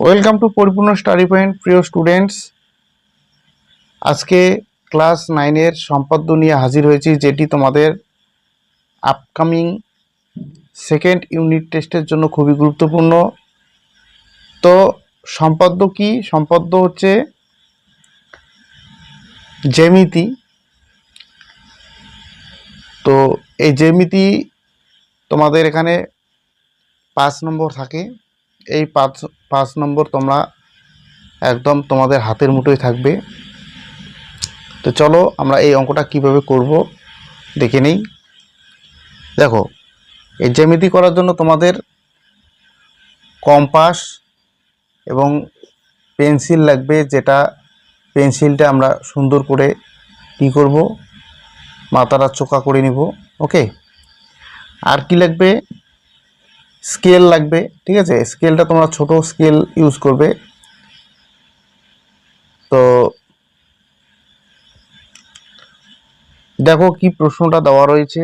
Welcome to পরিপূর্ণ study point. প্রিয় students, আজকে ক্লাস 9-এর সম্পাদ্য নিয়ে হাজির হয়েছি, যেটি তোমাদের আপকামিং সেকেন্ড ইউনিট টেস্টের জন্য খুবই গুরুত্বপূর্ণ। তো সম্পাদ্য কি? সম্পাদ্য হচ্ছে জ্যামিতি। তো এই জ্যামিতি তোমাদের এখানে 5 নম্বর থাকে। এই পাঁচ নম্বর তোমরা একদম তোমাদের হাতের মুঠোয় থাকবে। তো চলো আমরা এই অঙ্কটা কিভাবে করব দেখে নিই। দেখো, এই জ্যামিতি করার জন্য তোমাদের কম্পাস এবং পেন্সিল লাগবে, যেটা পেন্সিলটা আমরা সুন্দর করে কী করব, মাথাটা চোকা করে নিব। ওকে, আর কি লাগবে? স্কেল লাগবে। ঠিক আছে, স্কেলটা তোমরা ছোট স্কেল ইউজ করবে। তো দেখো কি প্রশ্নটা দেওয়া রয়েছে।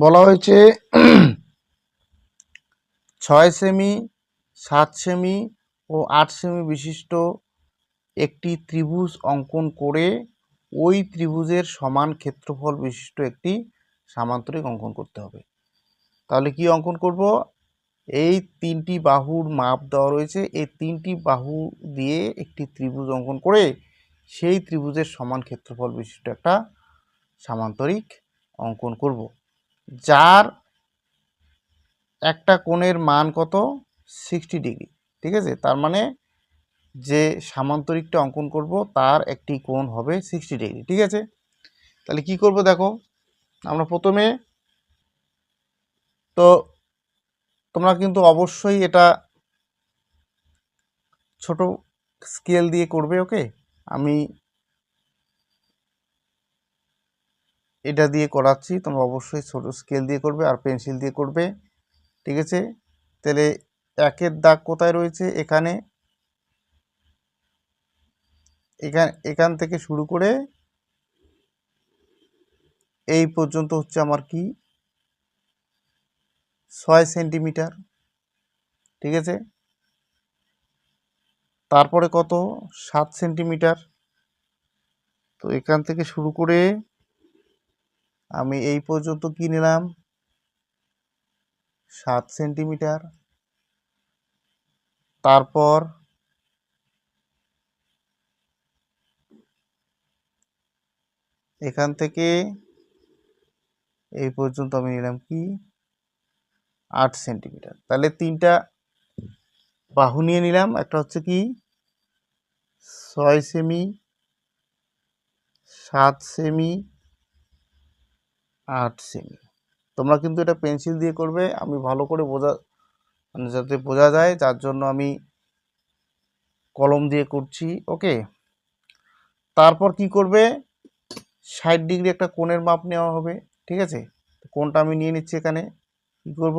বলা হয়েছে 6 সেমি, 7 সেমি ও 8 সেমি বিশিষ্ট একটি ত্রিভুজ অঙ্কন করে ওই ত্রিভুজের সমান ক্ষেত্রফল বিশিষ্ট একটি সামান্তরিক অঙ্কন করতে হবে। তাহলে কি অঙ্কন করব? এই 3টি বাহুর মাপ দেওয়া রয়েছে, এই 3টি বাহু দিয়ে একটি ত্রিভুজ অঙ্কন করে সেই ত্রিভুজের সমান ক্ষেত্রফল বিশিষ্ট একটা সামান্তরিক অঙ্কন করব, যার একটা কোণের মান কত? 60 ডিগ্রি। ঠিক আছে, তার মানে যে সামান্তরিকটা অঙ্কন করব তার একটি কোণ হবে 60 ডিগ্রি। ঠিক আছে, তাহলে কি করব দেখো, আমরা প্রথমে তো তোমরা কিন্তু অবশ্যই এটা ছোট স্কেল দিয়ে করবে। ওকে, আমি এটা দিয়ে করাচ্ছি, তোমরা অবশ্যই ছোট স্কেল দিয়ে করবে আর পেন্সিল দিয়ে করবে। ঠিক আছে, তাহলে একের দাগ কোথায় রয়েছে? এখানে, এখান থেকে শুরু করে এই পর্যন্ত হচ্ছে আমার কি 6 সেন্টিমিটার। ঠিক আছে, তারপরে কত? 7 সেন্টিমিটার। তো এখান থেকে শুরু করে আমি এই পর্যন্ত কি নিলাম? 7 সেন্টিমিটার। তারপর এখান থেকে এই পর্যন্ত আমি নিলাম কি 8 সেন্টিমিটার। তাহলে 3টা বাহু নিয়ে নিলাম, একটা হচ্ছে কি 6 সেমি, 7 সেমি, 8 সেমি। তোমরা কিন্তু এটা পেন্সিল দিয়ে করবে, আমি ভালো করে মানে যাতে বোঝা যায়, যার জন্য আমি কলম দিয়ে করছি। ওকে, তারপর কি করবে? 60 ডিগ্রি একটা কোণের মাপ নেওয়া হবে। ঠিক আছে, কোণটা আমি নিয়ে নিচ্ছি। এখানে কি করব?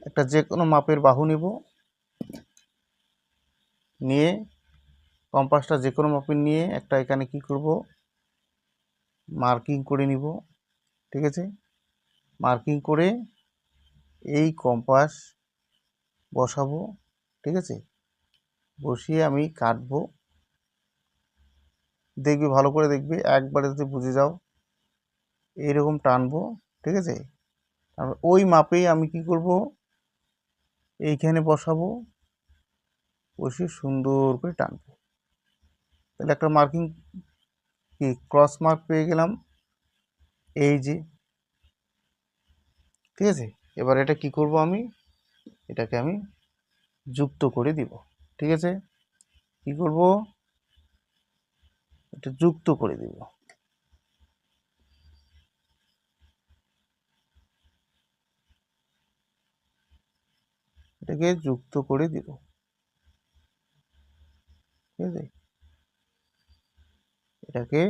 একটা যে কোনো মাপের বাহু নিব, নিয়ে কম্পাসটা যে কোনো মাপের নিয়ে একটা এখানে কি করব? মার্কিং করে নিব। ঠিক আছে, মার্কিং করে এই কম্পাস বসাবো। ঠিক আছে, বসিয়ে আমি কাটবো। দেখবে, ভালো করে দেখবে, একবারে যদি বুঝে যাও এইরকম টানবো। ঠিক আছে, তারপর ওই মাপেই আমি কি করব? এইখানে বসাবো, বসিয়ে সুন্দর করে টানবো। তাহলে একটা মার্কিং কি ক্রস মার্ক পেয়ে গেলাম, এই যে। ঠিক আছে, এবার এটা কি করব? আমি এটাকে আমি যুক্ত করে দিব। ঠিক আছে, কি করব? এটা যুক্ত করে দিব। এটাকে যুক্ত করে দিব। ঠিক আছে, এটাকে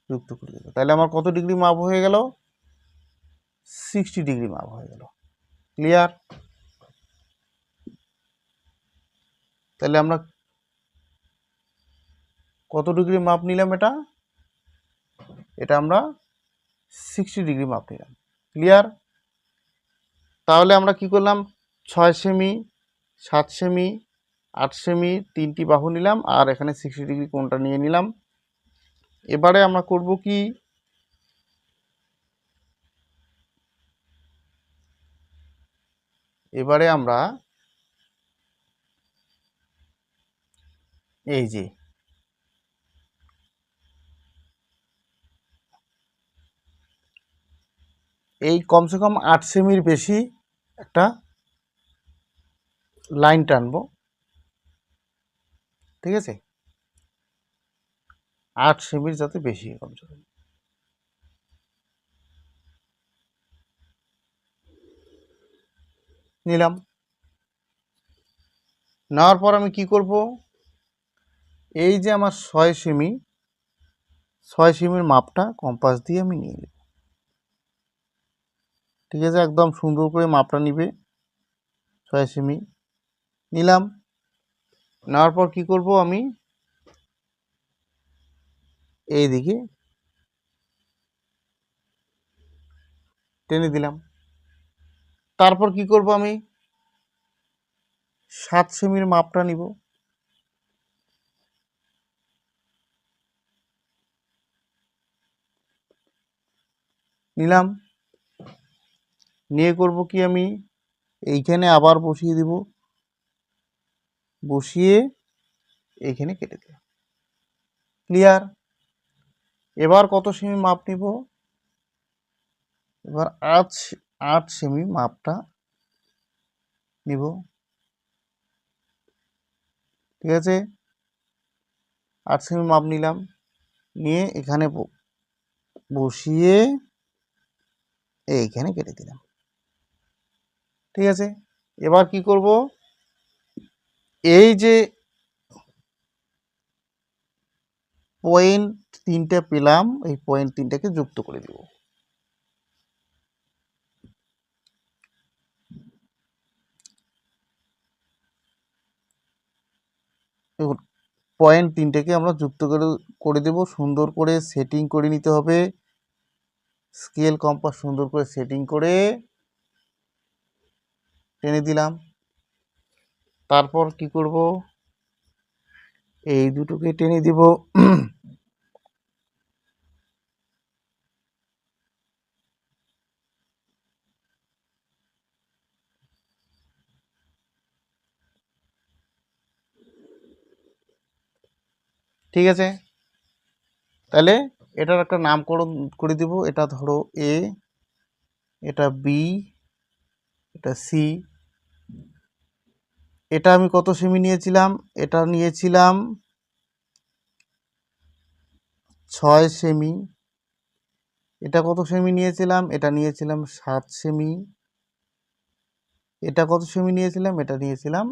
যুক্ত করে দিব। তাহলে আমার কত ডিগ্রি মাপ হয়ে গেল? 60 ডিগ্রি মাপ হয়ে গেল। ক্লিয়ার? তাহলে আমরা কত ডিগ্রি মাপ নিলাম? এটা এটা আমরা 60 ডিগ্রি মাপ নিলাম। ক্লিয়ার? তাহলে আমরা কি করলাম, 6 সেমি, 7 সেমি, 8 সেমি 3টি বাহু নিলাম, আর এখানে 60 ডিগ্রি কোণটা নিয়ে নিলাম। এবারে আমরা করব কি, এবারে আমরা এই যে এই কমসে কম 8 সেমির বেশি একটা লাইন টানবো। ঠিক আছে, 8 সেমির যাতে বেশি কমসে কম নিলাম। নেওয়ার পর আমি কি করব, এই যে আমার 6 সেমি, 6 সেমির মাপটা কম্পাস দিয়ে আমি নিয়ে নেব। ঠিক আছে, একদম সুন্দর করে মাপটা নিবে। 6 সেমি নিলাম। নেওয়ার পর কি করব, আমি এই দিকে টেনে দিলাম। তারপর কি করব, আমি 7 সেমির মাপটা নিব। নিলাম। নিয়ে করব কি, আমি এইখানে আবার বসিয়ে দিব, বসিয়ে এইখানে কেটে দিলাম। ক্লিয়ার? এবার কত সেমি মাপ নিব, এবার 8 সেমি মাপটা নিব। ঠিক আছে, 8 সেমি মাপ নিলাম, নিয়ে এখানে বসিয়ে এইখানে কেটে দিলাম। ঠিক আছে, এবার কি করব, এই যে পয়েন্ট 3টা পেলাম, এই পয়েন্ট 3টাকে যুক্ত করে দিব। দেখুন, পয়েন্ট 3টাকে আমরা যুক্ত করে দেব। সুন্দর করে সেটিং করে নিতে হবে, স্কেল কম্পাস সুন্দর করে সেটিং করে টেনে দিলাম। তারপর কি করব, এই দুটোকে টেনে দিব। ঠিক আছে, তাহলে এটার একটা নামকরণ করে দিব। এটা ধরো এ, এটা বি, এটা সি। এটা আমি কত সেমি নিয়েছিলাম, এটা নিয়েছিলাম 6 সেমি। এটা কত সেমি নিয়েছিলাম, এটা নিয়েছিলাম 7 সেমি। এটা কত সেমি নিয়েছিলাম, এটা নিয়েছিলাম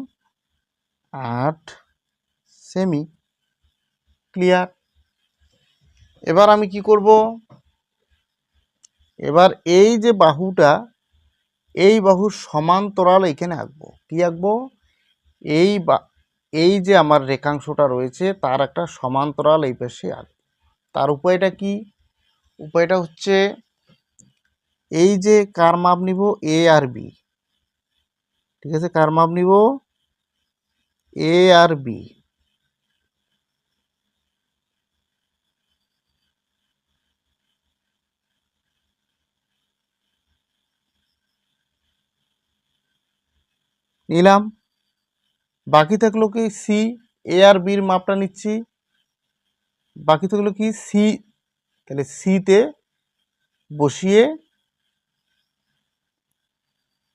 8 সেমি। ক্লিয়ার? এবার আমি কি করব, এবার এই যে বাহুটা, এই বাহুর সমান্তরাল এখানে আঁকবো। কি আঁকবো, এই যে আমার রেখাংশটা রয়েছে তার একটা সমান্তরাল এই পাশে আঁকবো। তার উপায়টা কি, উপায়টা হচ্ছে এই যে কার মাপ নিব, এ আর বি। ঠিক আছে, কার মাপ নিব, এ আর বি। নিলাম। বাকি থাকলো কি সি, এ আর বির মাপটা নিচ্ছি। বাকি থাকলো কি সি, তাহলে সিতে বসিয়ে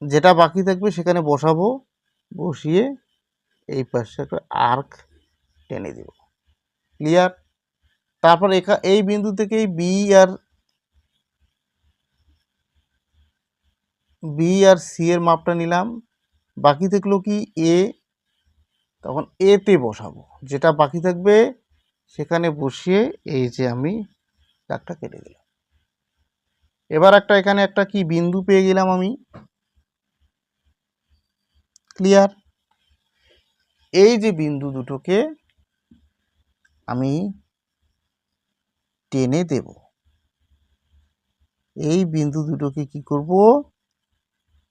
যেটা বাকি থাকবে সেখানে বসাবো, বসিয়ে এই পাশে একটা আর্ক টেনে দিব। ক্লিয়ার? তারপর এই বিন্দু থেকে বি আর সি এর মাপটা নিলাম। বাকি থাকলো কি এ, তখন এতে বসাবো, যেটা বাকি থাকবে সেখানে বসিয়ে এই যে আমি দাগটা কেটে দিলাম। এবার এখানে একটা কি বিন্দু পেয়ে গেলাম আমি। ক্লিয়ার? এই যে বিন্দু দুটোকে আমি টেনে দেব। এই বিন্দু দুটোকে কি করব,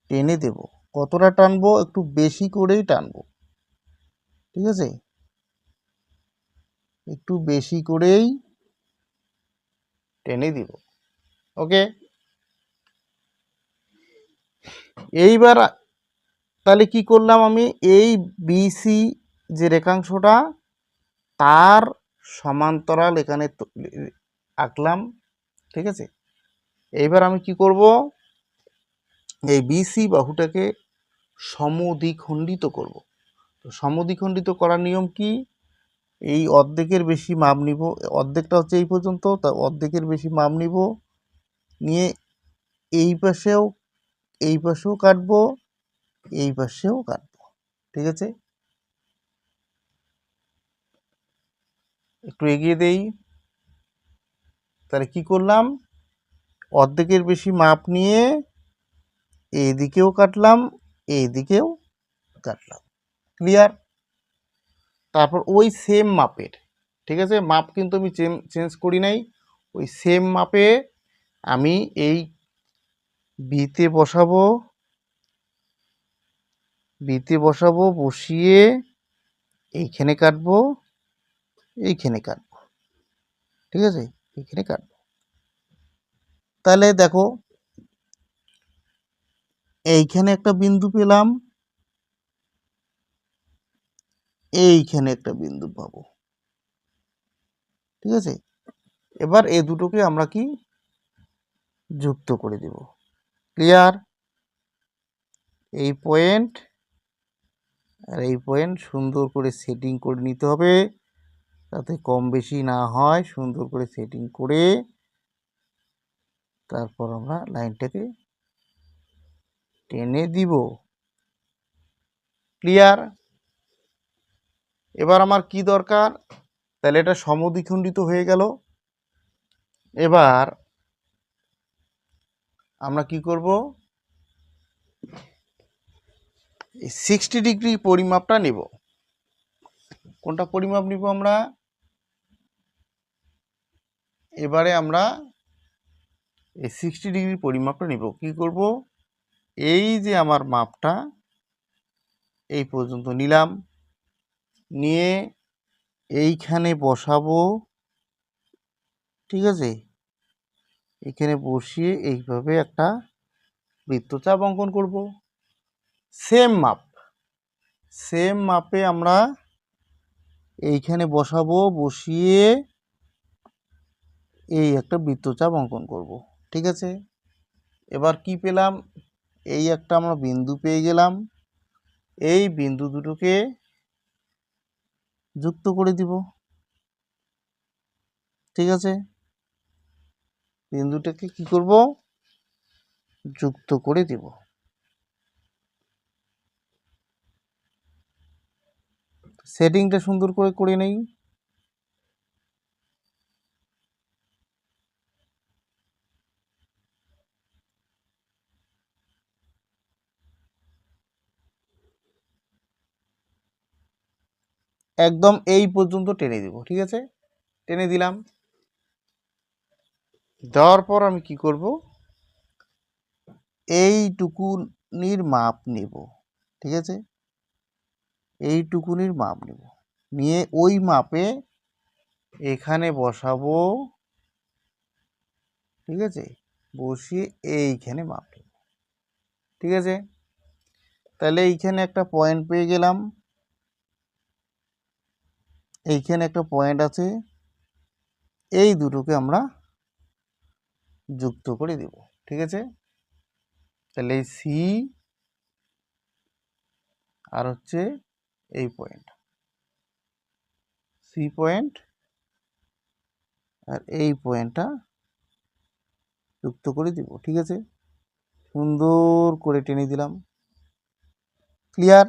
টেনে দেব। কতটা টানবো, একটু বেশি করেই টানবো, ঠিক আছে, একটু বেশি করেই টেনে দিব। ওকে, এইবার তাহলে কি করলাম আমি, এই বিসি যে রেখাংশটা তার সমান্তরাল এখানে আঁকলাম, ঠিক আছে। এইবার আমি কি করব, এই বিসি বাহুটাকে সমদ্বিখণ্ডিত করব। তো সমদ্বিখণ্ডিত করার নিয়ম কি, এই অর্ধেকের বেশি মাপ নিব, অর্ধেকটা হচ্ছে এই পর্যন্ত, তা অর্ধেকের বেশি মাপ নিব, নিয়ে এই পাশেও কাটবো, এই পাশেও কাটবো, ঠিক আছে। একটু এগিয়ে দেই, তাহলে কি করলাম, অর্ধেকের বেশি মাপ নিয়ে এইদিকেও কাটলাম, এইদিকেও কাটলাম, ক্লিয়ার। তারপর ওই সেম মাপের, ঠিক আছে, মাপ কিন্তু আমি চেঞ্জ করি নাই, ওই সেম মাপে আমি এই বিতে বসাবো, বসিয়ে এইখানে কাটবো, এইখানে কাটবো, ঠিক আছে, এইখানে কাটবো। তাহলে দেখো এইখানে একটা বিন্দু পেলাম, এইখানে একটা বিন্দু পাবো, ঠিক আছে। এবার এই দুটোকে আমরা কি যুক্ত করে দেব, ক্লিয়ার। এই পয়েন্ট আর এই পয়েন্ট সুন্দর করে সেটিং করে নিতে হবে, যাতে কম বেশি না হয়, সুন্দর করে সেটিং করে তারপর আমরা লাইনটাকে টেনে দিব, ক্লিয়ার। এবার আমার কি দরকার, তাহলে এটা সমদ্বিখণ্ডিত হয়ে গেল। এবার আমরা কি করব, এই 60 ডিগ্রি পরিমাপটা নেব। কোনটা পরিমাপ নিব আমরা, এবারে আমরা এই 60 ডিগ্রি পরিমাপটা নিব। কি করব, এই যে আমার মাপটা এই পর্যন্ত নিলাম, নিয়ে এইখানে বসাবো, ঠিক আছে, এখানে বসিয়ে এইভাবে একটা বৃত্তচাপ অঙ্কন করব। সেম মাপে আমরা এইখানে বসাবো, বসিয়ে এই একটা বৃত্তচাপ অঙ্কন করব, ঠিক আছে। এবার কি পেলাম, এই একটা আমরা বিন্দু পেয়ে গেলাম, এই বিন্দু দুটোকে যুক্ত করে দিব, ঠিক আছে, বিন্দুটাকে কি করব, যুক্ত করে দিব। সেটিংটা সুন্দর করে করে নেই। একদম এই পর্যন্ত টেনে দিব, ঠিক আছে, টেনে দিলাম। দেওয়ার পর আমি কি করব, এইটুকুনির মাপ নেব, ঠিক আছে, এইটুকুনির মাপ নেব, নিয়ে ওই মাপে এখানে বসাবো, ঠিক আছে, বসিয়ে এইখানে মাপ নেব, ঠিক আছে। তাহলে এইখানে একটা পয়েন্ট পেয়ে গেলাম, এইখানে একটা পয়েন্ট আছে, এই দুটোকে আমরা যুক্ত করে দেব, ঠিক আছে। তাহলে এই সি আর হচ্ছে এই পয়েন্ট, সি পয়েন্ট আর এই পয়েন্টটা যুক্ত করে দিব, ঠিক আছে, সুন্দর করে টেনে দিলাম, ক্লিয়ার।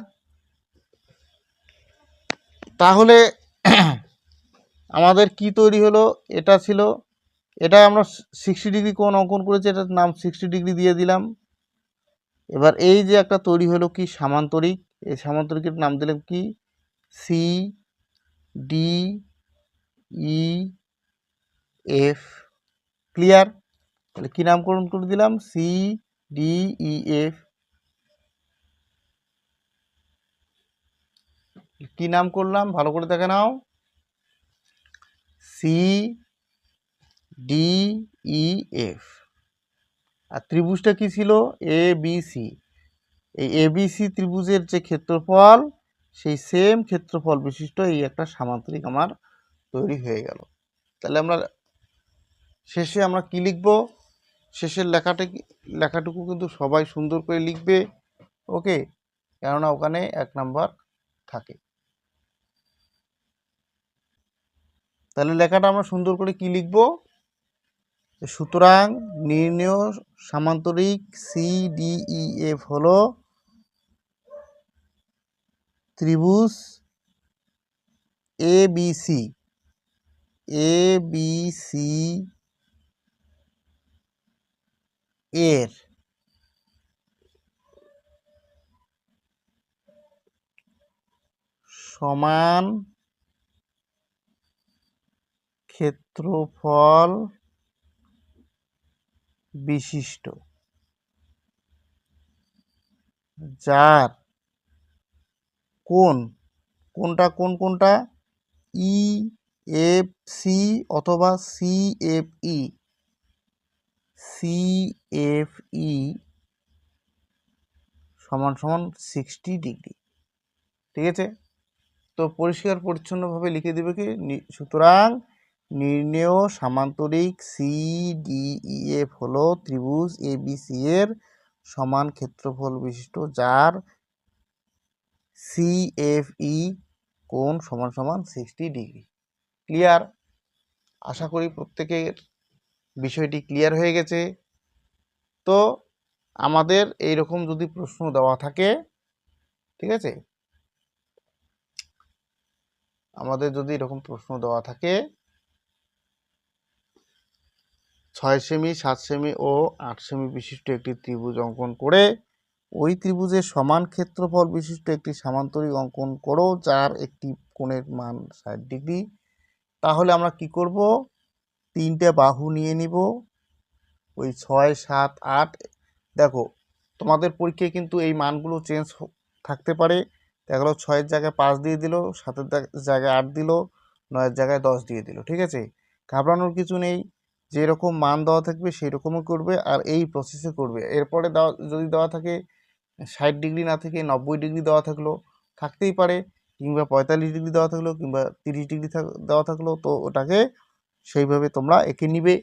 তাহলে আমাদের কি তৈরি হলো, এটা ছিল, এটা আমরা 60 ডিগ্রি কোণ অঙ্কন করেছি, এটার নাম 60 ডিগ্রি দিয়ে দিলাম। এবার এই যে একটা তৈরি হলো কি সামান্তরিক, এই সামান্তরিকের নাম দিলাম কি C D E F, clear. তাহলে কি নামকরণ করে দিলাম, সি ডি ই এফ। কি নাম করলাম ভালো করে দেখে নাও, সি ডি ই এফ। আর ত্রিভুজটা কি ছিল, এ বি সি। এই এবিসি ত্রিভুজের যে ক্ষেত্রফল, সেই সেম ক্ষেত্রফল বিশিষ্ট এই একটা সামান্তরিক আমার তৈরি হয়ে গেল। তাহলে আমরা শেষে আমরা কি লিখব, শেষের লেখাটুকু কিন্তু সবাই সুন্দর করে লিখবে, ওকে, কেননা ওখানে 1 নাম্বার থাকে। তাহলে লেখাটা আমরা সুন্দর করে কি লিখব, সুতরাং নির্ণেয় সামান্তরিক সিডিইএফ হলো ত্রিভুজ এবিসি এর সমান ক্ষেত্রফল বিশিষ্ট, যার কোনটা ই এফ সি অথবা সিএফই সমান সমান 60 ডিগ্রি। ঠিক আছে, তো পরিষ্কার পরিচ্ছন্নভাবে লিখে দেবে কি, সুতরাং নির্ণেয় সামান্তরিক সিডিইএফ হলো ত্রিভুজ এবিসি এর সমান ক্ষেত্রফল বিশিষ্ট, যার সিএফই কোণ সমান সমান 60 ডিগ্রি। ক্লিয়ার? আশা করি প্রত্যেকের বিষয়টি ক্লিয়ার হয়ে গেছে। তো আমাদের এই রকম যদি প্রশ্ন দেওয়া থাকে, ঠিক আছে, আমাদের যদি এরকম প্রশ্ন দেওয়া থাকে 6 সেমি 7 সেমি ও 8 সেমি বিশিষ্ট একটি ত্রিভুজ অঙ্কন করে ওই ত্রিভুজের সমান ক্ষেত্রফল বিশিষ্ট একটি সামান্তরিক অঙ্কন করো যার একটি কোণের মান 60 ডিগ্রি, তাহলে আমরা কি করব, 3টে বাহু নিয়ে নিব, ওই 6 7 8। দেখো তোমাদের পরীক্ষায় কিন্তু এই মানগুলো চেঞ্জ থাকতে পারে, দেখা গেলো 6-এর জায়গায় 5 দিয়ে দিল, 7-এর জায়গায় 8 দিল, 9-এর জায়গায় 10 দিয়ে দিল। ঠিক আছে, ঘাবড়ানোর কিছু নেই, যেরকম মান দেওয়া থাকবে সেই রকমই করবে আর এই প্রসেসে করবে। এরপরে যদি দেওয়া থাকে 60 ডিগ্রি না থেকে 90 ডিগ্রি দেওয়া থাকতেই পারে, কিংবা 45 ডিগ্রি দেওয়া থাকলো, কিংবা 30 ডিগ্রি দেওয়া থাকলো, তো ওটাকে সেইভাবে তোমরা এঁকে নিবে।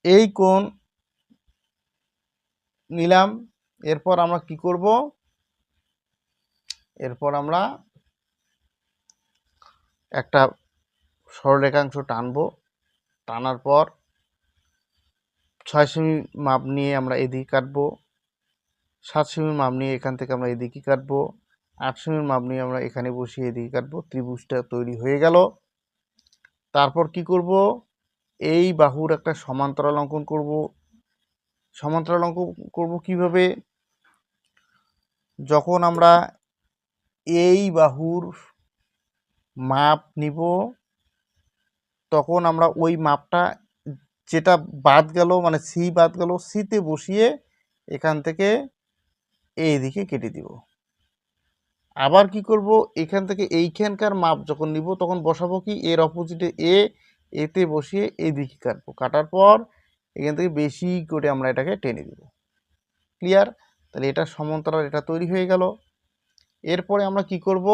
এই কোণ নিলাম, এরপর আমরা কি করব, এরপর আমরা একটা সরলরেখাংশ টানবো, টানার পর 6 সেমি মাপ নিয়ে আমরা এদিকে কাটবো, 7 সেমি মাপ নিয়ে এখান থেকে আমরা এদিকে কাটবো, 8 সেমি মাপ নিয়ে আমরা এখানে বসিয়ে এদিকে কাটবো। ত্রিভুজটা তৈরি হয়ে গেল। তারপর কি করব, এই বাহুর একটা সমান্তরাল অঙ্কন করব। সমান্তরাল অঙ্কন করব কিভাবে, যখন আমরা এই বাহুর মাপ নিব তখন আমরা ওই মাপটা যেটা বাদ গেল, মানে সি বাদ গেল, সিতে বসিয়ে এখান থেকে এইদিকে কেটে দিব। আবার কি করব, এখান থেকে এইখানকার মাপ যখন নিব তখন বসাবো কি, এর অপোজিটে এতে বসিয়ে এইদিকে কাটবো, কাটার পর এখান থেকে বেশি করে আমরা এটাকে টেনে দেব। ক্লিয়ার? তাহলে এটা সমান্তরাল, এটা তৈরি হয়ে গেল। এরপরে আমরা কি করব,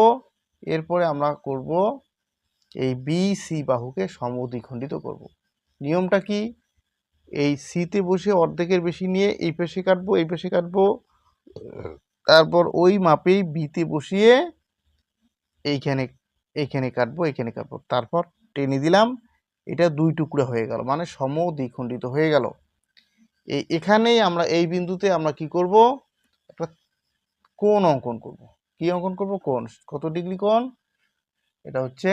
এরপরে আমরা করব এই বি সি বাহুকে সমদ্বিখণ্ডিত করব। নিয়মটা কি, এই সিতে বসে অর্ধেকের বেশি নিয়ে এই পাশে কাটবো, এই পাশে কাটবো, তারপর ওই মাপেই বিতে বসিয়ে এইখানে কাটবো, এইখানে কাটবো, তারপর টেনে দিলাম, এটা 2 টুকরা হয়ে গেল, মানে সমদ্বিখণ্ডিত হয়ে গেল। এখানেই আমরা এই বিন্দুতে আমরা কি করব, একটা কোণ অঙ্কন করব। কি অঙ্কন করব, কোণ। কত ডিগ্রি কোণ, এটা হচ্ছে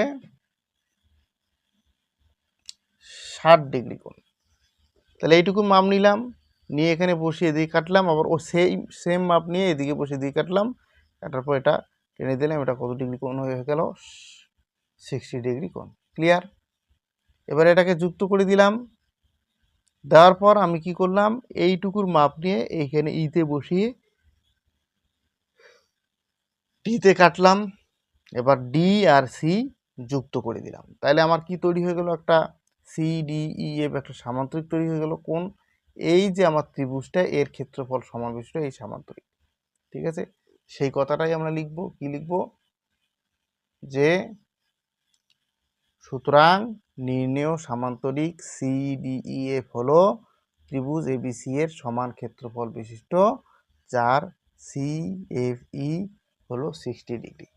60 ডিগ্রি কোণ। তাহলে এইটুকু মাপ নিলাম, নিয়ে এখানে বসিয়ে এদিকে কাটলাম, আবার ও সেম মাপ নিয়ে এদিকে বসে এদিকে কাটলাম, কাটার পর এটা টেনে দিলাম, এটা কত ডিগ্রি কোণ হয়ে গেল, 60 ডিগ্রি কোণ। ক্লিয়ার? এবার এটাকে যুক্ত করে দিলাম। দেওয়ার পর আমি কি করলাম, এইটুকুর মাপ নিয়ে এইখানে ইতে বসিয়ে টিতে কাটলাম। এবার ডি আর সি যুক্ত করে দিলাম। তাহলে আমার কি তৈরি হয়ে গেল, একটা সি ডি ই এফ একটা সামান্তরিক তৈরি হয়ে গেল। কোন, এই যে আমার ত্রিভুজটা এর ক্ষেত্রফল সমান বিশিষ্ট এই সামান্তরিক। ঠিক আছে, সেই কথাটাই আমরা লিখব। কি লিখব, যে সুতরাং নির্ণেয় সামান্তরিক সি ডি ই এফ হলো ত্রিভুজ এবিসি এর সমান ক্ষেত্রফল বিশিষ্ট, যার সি এফ ই হলো 60 ডিগ্রি।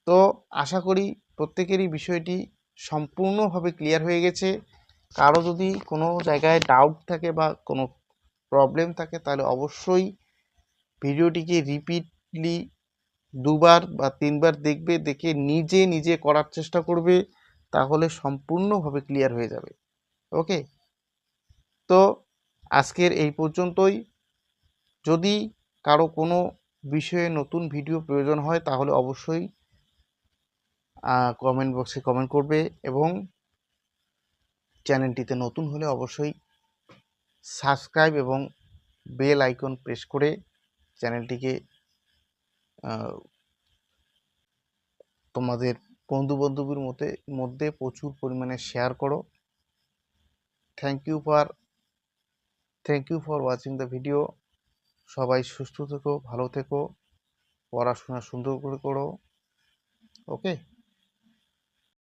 তো আশা করি প্রত্যেকেরই বিষয়টি সম্পূর্ণভাবে ক্লিয়ার হয়ে গেছে। কারো যদি কোনো জায়গায় ডাউট থাকে বা কোনো প্রবলেম থাকে তাহলে অবশ্যই ভিডিওটিকে রিপিটলি 2বার বা 3বার দেখবে, দেখে নিজে নিজে করার চেষ্টা করবে, তাহলে সম্পূর্ণভাবে ক্লিয়ার হয়ে যাবে। ওকে, তো আজকের এই পর্যন্তই। যদি কারো কোনো বিষয়ে নতুন ভিডিও প্রয়োজন হয় তাহলে অবশ্যই কমেন্ট বক্সে কমেন্ট করবে, এবং চ্যানেলটিতে নতুন হলে অবশ্যই সাবস্ক্রাইব এবং বেল আইকন প্রেস করে চ্যানেলটিকে তোমাদের বন্ধু বান্ধবীর মধ্যে প্রচুর পরিমাণে শেয়ার করো। Thank you for watching the video. সবাই সুস্থ থেকো, ভালো থেকো, পড়াশোনা সুন্দর করে করো। ওকে।